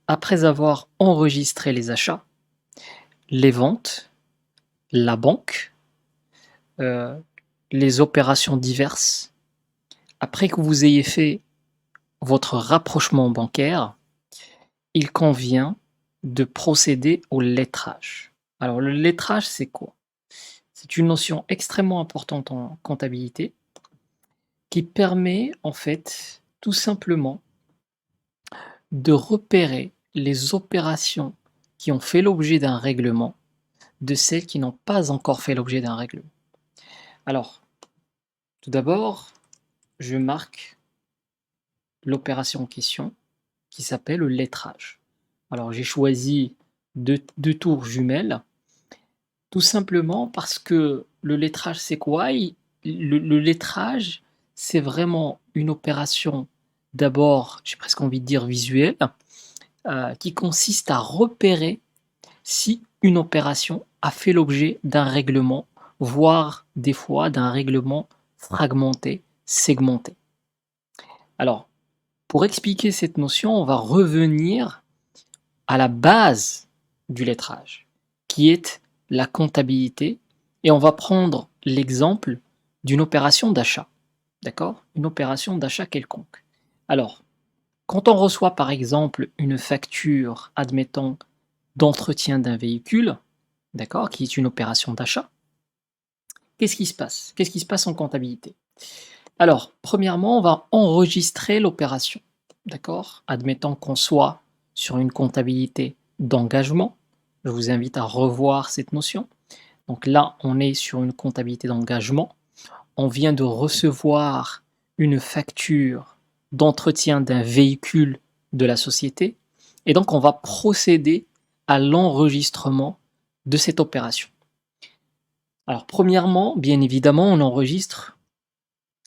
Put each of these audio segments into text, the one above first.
Après avoir enregistré les achats, les ventes, la banque, heu, les opérations diverses, après que vous ayez fait votre rapprochement bancaire, il convient de procéder au lettrage. Alors le lettrage, c'est quoi? C'est une notion extrêmement importante en comptabilité qui permet en fait tout simplement de repérer les opérations qui ont fait l'objet d'un règlement de celles qui n'ont pas encore fait l'objet d'un règlement. Alors, tout d'abord, je marque l'opération en question qui s'appelle le lettrage. Alors j'ai choisi deux tours jumelles, tout simplement parce que le lettrage c'est quoi? Le lettrage, c'est vraiment une opération d'abord, j'ai presque envie de dire visuelle, qui consiste à repérer si une opération a fait l'objet d'un règlement, voire des fois d'un règlement fragmenté, segmenté. Alors, pour expliquer cette notion, on va revenir à la base du lettrage, qui est la comptabilité, et on va prendre l'exemple d'une opération d'achat. D'accord? Une opération d'achat quelconque. Alors, quand on reçoit par exemple une facture, admettons, d'entretien d'un véhicule, d'accord, qui est une opération d'achat, qu'est-ce qui se passe? Qu'est-ce qui se passe en comptabilité? Alors, premièrement, on va enregistrer l'opération, d'accord? Admettons qu'on soit sur une comptabilité d'engagement. Je vous invite à revoir cette notion. Donc là, on est sur une comptabilité d'engagement. On vient de recevoir une facture d'entretien d'un véhicule de la société. Et donc, on va procéder à l'enregistrement de cette opération. Alors, premièrement, bien évidemment, on enregistre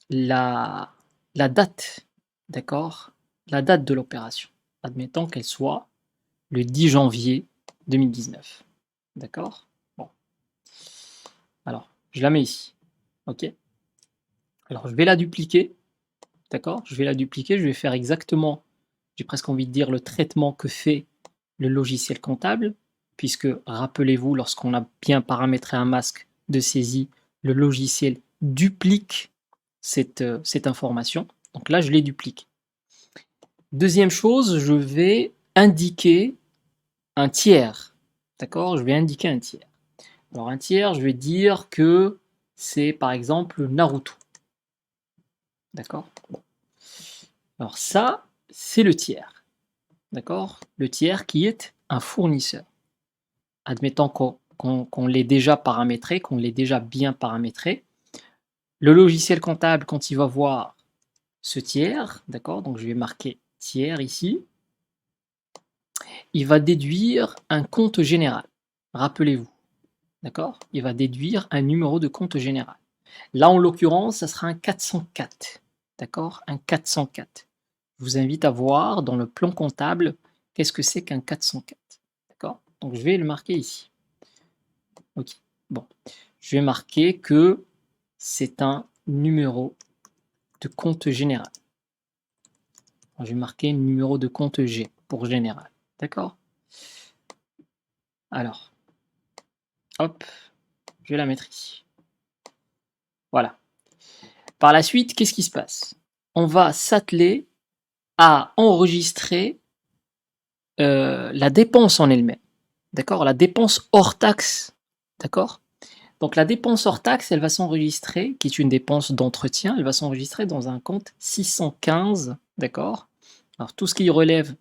la, la date, d'accord? La date de l'opération. Admettons qu'elle soit le 10 janvier 2019. D'accord? Bon. Alors, je la mets ici. OK? Alors, je vais la dupliquer. D'accord? Je vais la dupliquer. Je vais faire exactement, j'ai presque envie de dire, le traitement que fait le logiciel comptable. Puisque, rappelez-vous, lorsqu'on a bien paramétré un masque de saisie, le logiciel duplique cette information. Donc là, je les duplique. Deuxième chose, je vais indiquer un tiers. D'accord? Je vais indiquer un tiers. Alors un tiers, je vais dire que c'est par exemple Naruto. D'accord? Bon. Alors ça, c'est le tiers. D'accord? Le tiers qui est un fournisseur. Admettons qu'on l'ait déjà paramétré, qu'on l'ait déjà bien paramétré. Le logiciel comptable, quand il va voir ce tiers, d'accord, donc je vais marquer tiers ici, il va déduire un compte général. Rappelez-vous, d'accord? Il va déduire un numéro de compte général. Là, en l'occurrence, ça sera un 404, d'accord? Un 404. Je vous invite à voir dans le plan comptable qu'est-ce que c'est qu'un 404, d'accord? Donc je vais le marquer ici. Ok. Bon, je vais marquer que c'est un numéro de compte général. Je vais marquer numéro de compte G pour général. D'accord? Alors, hop, je vais la mettre ici. Voilà. Par la suite, qu'est-ce qui se passe? On va s'atteler à enregistrer la dépense en elle-même. D'accord? La dépense hors taxe. D'accord? Donc la dépense hors taxe, elle va s'enregistrer, qui est une dépense d'entretien, elle va s'enregistrer dans un compte 615. D'accord? Alors tout ce qui relève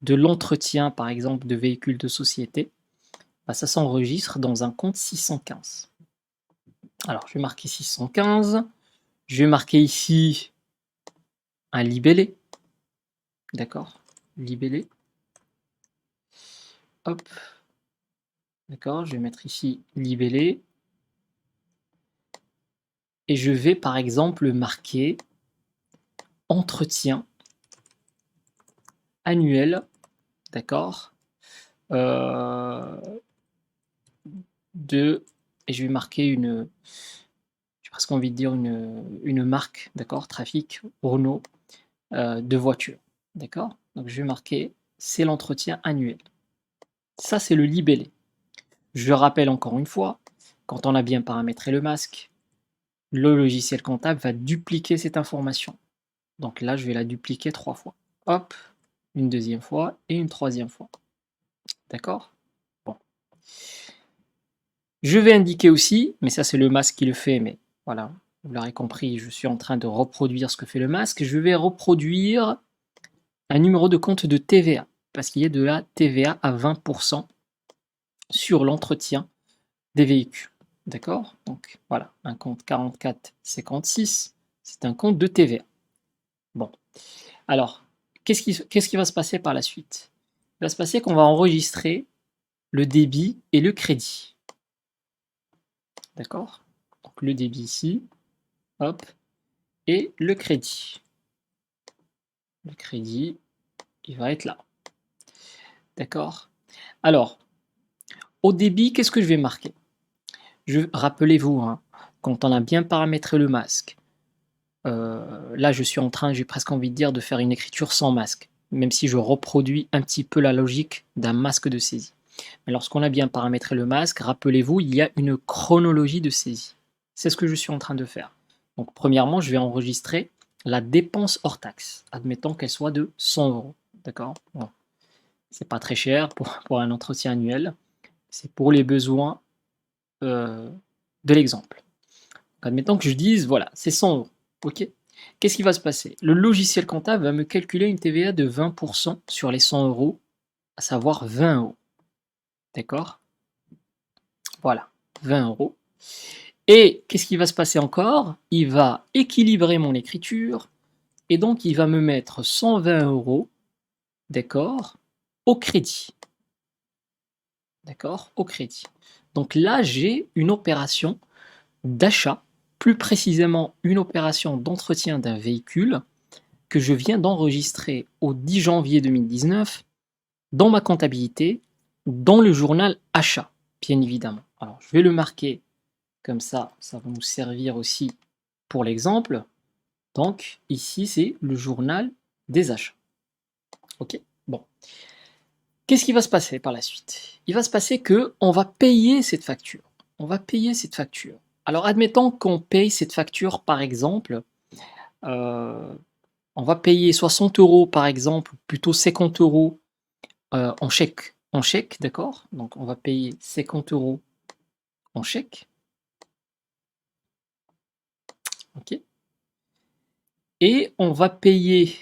de l'entretien, par exemple, de véhicules de société, bah, ça s'enregistre dans un compte 615. Alors, je vais marquer 615. Je vais marquer ici un libellé. D'accord? Libellé. Hop. D'accord? Je vais mettre ici libellé. Et je vais, par exemple, marquer entretien annuel. D'accord? Euh, de. Et je vais marquer une. J'ai presque envie de dire une marque. D'accord? Trafic Renault de voiture. D'accord? Donc je vais marquer c'est l'entretien annuel. Ça, c'est le libellé. Je rappelle encore une fois, quand on a bien paramétré le masque, le logiciel comptable va dupliquer cette information. Donc là, je vais la dupliquer 3 fois. Hop, une deuxième fois et une troisième fois. D'accord? Bon. Je vais indiquer aussi, mais ça c'est le masque qui le fait, mais voilà, vous l'aurez compris, je suis en train de reproduire ce que fait le masque. Je vais reproduire un numéro de compte de TVA, parce qu'il y a de la TVA à 20% sur l'entretien des véhicules. D'accord? Donc voilà, un compte 4456, c'est un compte de TVA. Bon, alors, qu'est-ce qui va se passer par la suite? Il va se passer qu'on va enregistrer le débit et le crédit. D'accord? Donc le débit ici, hop, et le crédit. Le crédit, il va être là. D'accord? Alors, au débit, qu'est-ce que je vais marquer? Rappelez-vous, hein, quand on a bien paramétré le masque, là je suis en train, j'ai presque envie de dire, de faire une écriture sans masque, même si je reproduis un petit peu la logique d'un masque de saisie. Mais lorsqu'on a bien paramétré le masque, rappelez-vous, il y a une chronologie de saisie. C'est ce que je suis en train de faire. Donc premièrement, je vais enregistrer la dépense hors taxe, admettons qu'elle soit de 100 euros. D'accord? Bon. C'est pas très cher pour un entretien annuel. C'est pour les besoins de l'exemple. Admettons que je dise, voilà, c'est 100 euros. Ok. Qu'est-ce qui va se passer? Le logiciel comptable va me calculer une TVA de 20% sur les 100 euros, à savoir 20 euros. D'accord? Voilà, 20 euros. Et qu'est-ce qui va se passer encore? Il va équilibrer mon écriture et donc il va me mettre 120 euros, d'accord, au crédit. D'accord? Au crédit. Donc là, j'ai une opération d'achat, plus précisément une opération d'entretien d'un véhicule que je viens d'enregistrer au 10 janvier 2019 dans ma comptabilité, dans le journal achat, bien évidemment. Alors, je vais le marquer comme ça va nous servir aussi pour l'exemple. Donc, ici, c'est le journal des achats. OK? Bon. Qu'est-ce qui va se passer par la suite? Il va se passer que on va payer cette facture. On va payer cette facture. Alors, admettons qu'on paye cette facture, par exemple, euh, on va payer 60 euros, par exemple, plutôt 50 euros en chèque. En chèque, d'accord? Donc, on va payer 50 euros en chèque. OK? Et on va payer.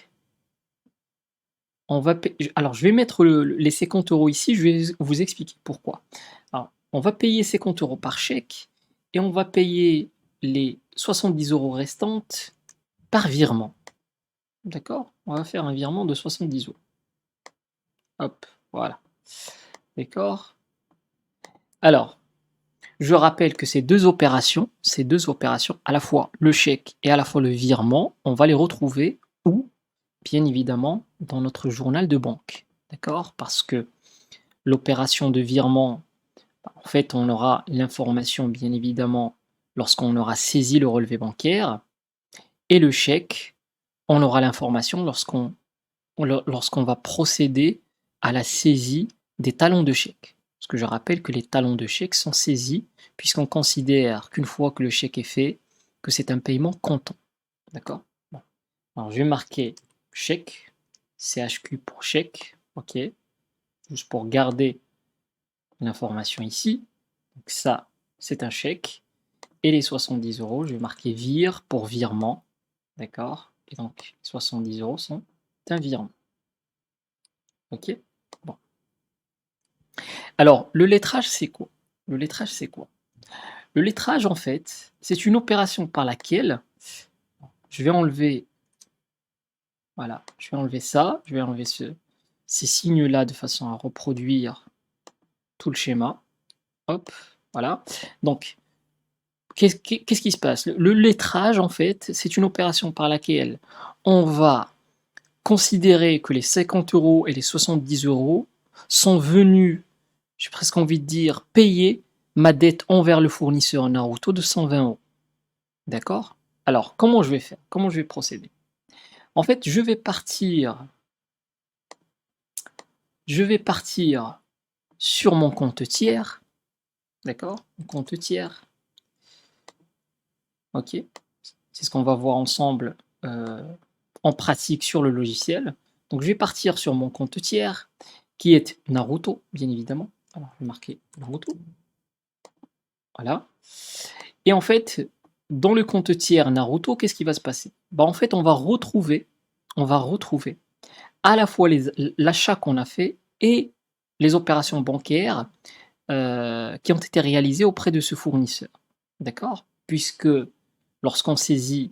Alors, je vais mettre les 50 euros ici, je vais vous expliquer pourquoi. Alors, on va payer 50 euros par chèque et on va payer les 70 euros restantes par virement. D'accord? On va faire un virement de 70 euros. Hop, voilà. D'accord? Alors, je rappelle que ces deux opérations, à la fois le chèque et à la fois le virement, on va les retrouver où? Bien évidemment, dans notre journal de banque. D'accord? Parce que l'opération de virement, en fait, on aura l'information, bien évidemment, lorsqu'on aura saisi le relevé bancaire. Et le chèque, on aura l'information lorsqu'on va procéder à la saisie des talons de chèque. Parce que je rappelle que les talons de chèque sont saisis puisqu'on considère qu'une fois que le chèque est fait, que c'est un paiement comptant. D'accord? Bon. Alors, je vais marquer chèque, CHQ pour chèque, ok, juste pour garder l'information ici. Donc ça, c'est un chèque. Et les 70 euros, je vais marquer vire pour virement. D'accord? Et donc, 70 euros sont un virement. Ok? Bon. Alors, le lettrage, c'est quoi? Le lettrage, c'est quoi? Le lettrage, en fait, c'est une opération par laquelle je vais enlever, voilà, je vais enlever ça, je vais enlever ces signes-là de façon à reproduire tout le schéma. Hop, voilà. Donc, qu'est-ce qui se passe? Le lettrage, en fait, c'est une opération par laquelle on va considérer que les 50 euros et les 70 euros sont venus, j'ai presque envie de dire, payer ma dette envers le fournisseur Naruto de 120 euros. D'accord? Alors, comment je vais faire? Comment je vais procéder? En fait, je vais partir je vais partir sur mon compte tiers, d'accord? Mon compte tiers, OK? C'est ce qu'on va voir ensemble, en pratique sur le logiciel. Donc je vais partir sur mon compte tiers, qui est Naruto, bien évidemment. Alors je vais marquer Naruto, voilà. Et en fait, dans le compte tiers Naruto, qu'est-ce qui va se passer? Bah, en fait, on va retrouver à la fois l'achat qu'on a fait et les opérations bancaires, qui ont été réalisées auprès de ce fournisseur. D'accord? Puisque lorsqu'on saisit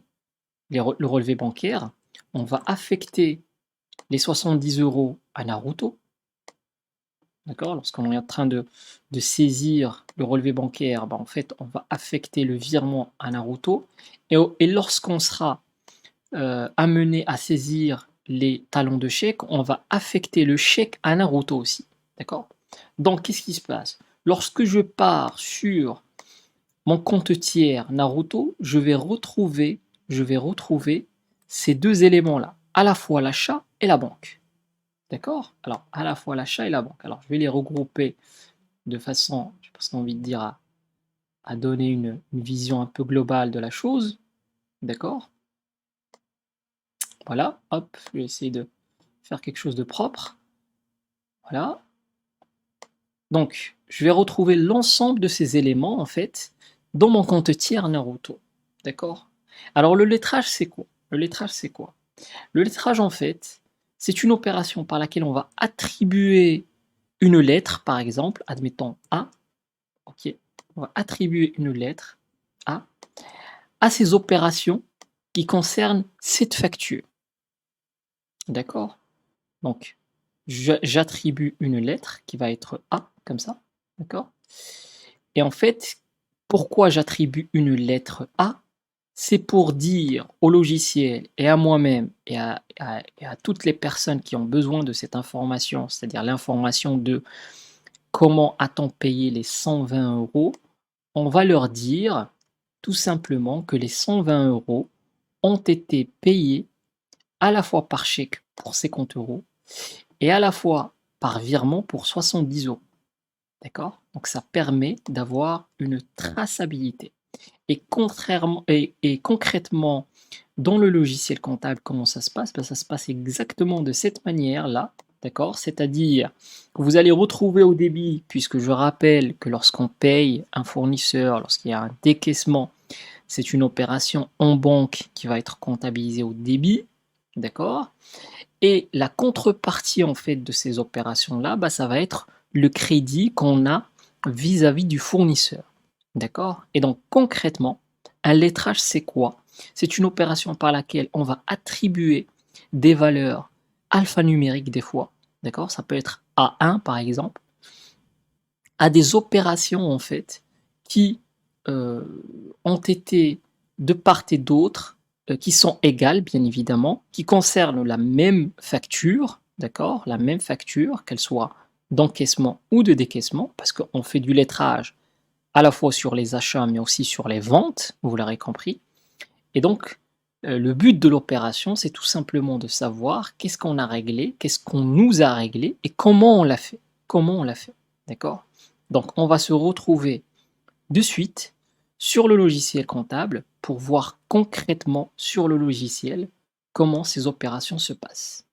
le relevé bancaire, on va affecter les 70 € à Naruto. D'accord? Lorsqu'on est en train de saisir le relevé bancaire, bah, en fait, on va affecter le virement à Naruto. Et lorsqu'on sera amené à saisir les talons de chèque, on va affecter le chèque à Naruto aussi. D'accord? Donc, qu'est-ce qui se passe? Lorsque je pars sur mon compte tiers Naruto, je vais retrouver ces deux éléments-là, à la fois l'achat et la banque. D'accord? Alors, à la fois l'achat et la banque. Alors, je vais les regrouper de façon, j'ai presque envie de dire, à donner une vision un peu globale de la chose. D'accord? Voilà, hop, je vais essayer de faire quelque chose de propre. Voilà. Donc, je vais retrouver l'ensemble de ces éléments, en fait, dans mon compte tiers Naruto. D'accord? Alors, le lettrage, c'est quoi? Le lettrage, c'est quoi? Le lettrage, en fait, c'est une opération par laquelle on va attribuer une lettre, par exemple, admettons A, ok? On va attribuer une lettre A à ces opérations qui concernent cette facture. D'accord? Donc, j'attribue une lettre qui va être A, comme ça, d'accord? Et en fait, pourquoi j'attribue une lettre A? C'est pour dire au logiciel et à moi-même et à toutes les personnes qui ont besoin de cette information, c'est-à-dire l'information de comment a-t-on payé les 120 €, on va leur dire tout simplement que les 120 € ont été payés à la fois par chèque pour 50 € et à la fois par virement pour 70 €. D'accord? Donc ça permet d'avoir une traçabilité. Et concrètement, dans le logiciel comptable, comment ça se passe? Ben, ça se passe exactement de cette manière-là, d'accord? C'est-à-dire que vous allez retrouver au débit, puisque je rappelle que lorsqu'on paye un fournisseur, lorsqu'il y a un décaissement, c'est une opération en banque qui va être comptabilisée au débit, d'accord? Et la contrepartie en fait de ces opérations-là, bah, ça va être le crédit qu'on a vis-à-vis du fournisseur. D'accord? Et donc concrètement, un lettrage, c'est quoi? C'est une opération par laquelle on va attribuer des valeurs alphanumériques des fois, d'accord? Ça peut être A1 par exemple, à des opérations en fait qui ont été de part et d'autre, qui sont égales bien évidemment, qui concernent la même facture, d'accord? La même facture, qu'elle soit d'encaissement ou de décaissement, parce qu'on fait du lettrage à la fois sur les achats, mais aussi sur les ventes, vous l'aurez compris. Et donc, le but de l'opération, c'est tout simplement de savoir qu'est-ce qu'on a réglé, qu'est-ce qu'on nous a réglé et comment on l'a fait. Comment on l'a fait, d'accord? Donc, on va se retrouver de suite sur le logiciel comptable pour voir concrètement sur le logiciel comment ces opérations se passent.